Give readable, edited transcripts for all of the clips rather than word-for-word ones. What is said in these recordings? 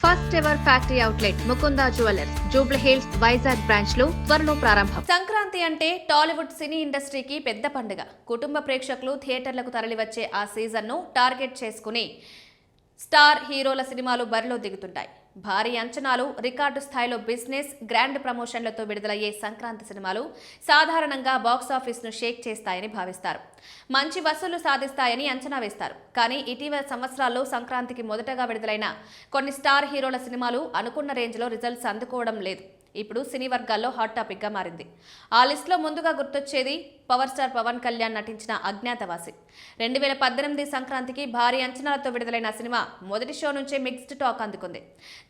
First ever factory outlet Mukunda jewellers Jubilee hills Vizag branch లో త్వరలో ప్రారంభం. సంక్రాంతి అంటే టాలీవుడ్ సినీ ఇండస్ట్రీకి పెద్ద పండుగ. కుటుంబ ప్రేక్షకులు థియేటర్లకు తరలివచ్చే ఆ సీజన్ను టార్గెట్ చేసుకుని స్టార్ హీరోల సినిమాలు బరిలో దిగుతుంటాయి. భారీ అంచనాలు, రికార్డు స్థాయిలో బిజినెస్, గ్రాండ్ ప్రమోషన్లతో విడుదలయ్యే సంక్రాంతి సినిమాలు సాధారణంగా బాక్సాఫీస్ను షేక్ చేస్తాయని భావిస్తారు. మంచి వసూలు సాధిస్తాయని అంచనా వేస్తారు. కానీ ఇటీవల సంవత్సరాల్లో సంక్రాంతికి మొదటగా విడుదలైన కొన్ని స్టార్ హీరోల సినిమాలు అనుకున్న రేంజ్లో రిజల్ట్స్ అందుకోవడం లేదు. ఇప్పుడు సినీ వర్గాల్లో హాట్ టాపిక్ గా మారింది. ఆ లిస్టులో ముందుగా గుర్తొచ్చేది పవర్ స్టార్ పవన్ కళ్యాణ్ నటించిన అజ్ఞాతవాసి. 2018 సంక్రాంతికి భారీ అంచనాలతో విడుదలైన సినిమా మొదటి షో నుంచే మిక్స్డ్ టాక్ అందుకుంది.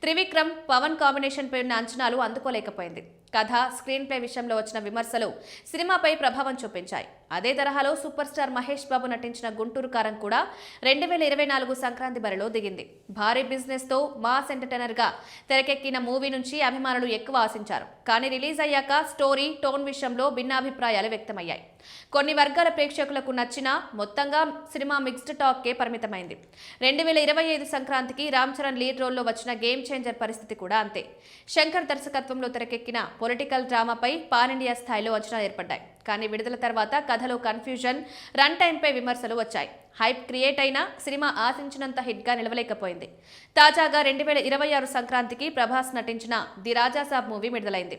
త్రివిక్రమ్ పవన్ కాంబినేషన్ పై ఉన్న అంచనాలు అందుకోలేకపోయింది. కథ, స్క్రీన్ ప్లే విషయంలో వచ్చిన విమర్శలు సినిమాపై ప్రభావం చూపించాయి. అదే తరహాలో సూపర్ స్టార్ మహేష్ బాబు నటించిన గుంటూరు కారం కూడా 2024 సంక్రాంతి బరిలో దిగింది. భారీ బిజినెస్ తో మాస్ ఎంటర్టైనర్ గా తెరకెక్కిన మూవీ నుంచి అభిమానులు ఎక్కువ ఆశించారు. కానీ రిలీజ్ అయ్యాక స్టోరీ, టోన్ విషయంలో భిన్నాభిప్రాయాలు వ్యక్తమయ్యాయి. కొన్ని వర్గాల ప్రేక్షకులకు నచ్చినా మొత్తంగా సినిమా మిక్స్డ్ టాక్ కే పరిమితమైంది. 2025 సంక్రాంతికి రామ్ చరణ్ లీడ్ రోల్లో వచ్చిన గేమ్ చేంజర్ పరిస్థితి కూడా అంతే. శంకర్ దర్శకత్వంలో తెరకెక్కిన పొలిటికల్ డ్రామాపై పాన్ ఇండియా స్థాయిలో అంచనాలు ఏర్పడ్డాయి. కానీ విడుదల తర్వాత కథలో కన్ఫ్యూజన్, రన్ టైంపై విమర్శలు వచ్చాయి. హైప్ క్రియేట్ అయినా సినిమా ఆశించినంత హిట్గా నిలవలేకపోయింది. తాజాగా 2026 సంక్రాంతికి ప్రభాస్ నటించిన ది రాజాసాబ్ మూవీ విడుదలైంది.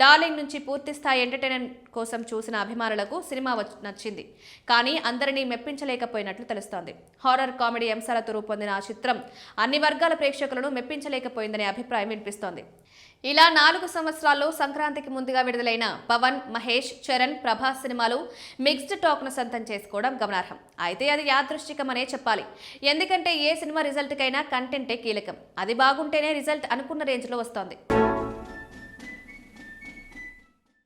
డార్లింగ్ నుంచి పూర్తి స్థాయి ఎంటర్టైన్మెంట్ కోసం చూసిన అభిమానులకు సినిమా నచ్చింది. కానీ అందరినీ మెప్పించలేకపోయినట్లు తెలుస్తోంది. హారర్ కామెడీ అంశాలతో రూపొందిన ఆ చిత్రం అన్ని వర్గాల ప్రేక్షకులను మెప్పించలేకపోయిందనే అభిప్రాయం వినిపిస్తోంది. ఇలా 4 సంవత్సరాల్లో సంక్రాంతికి ముందుగా విడుదలైన పవన్, మహేష్, చరణ్, ప్రభాస్ సినిమాలు మిక్స్డ్ టాక్ ను సొంతం చేసుకోవడం గమనార్హం. అయితే అది యాదృష్టికమనే చెప్పాలి. ఎందుకంటే ఏ సినిమా రిజల్ట్ కైనా కంటెంటే కీలకం. అది బాగుంటేనే రిజల్ట్ అనుకున్న రేంజ్ లో వస్తోంది.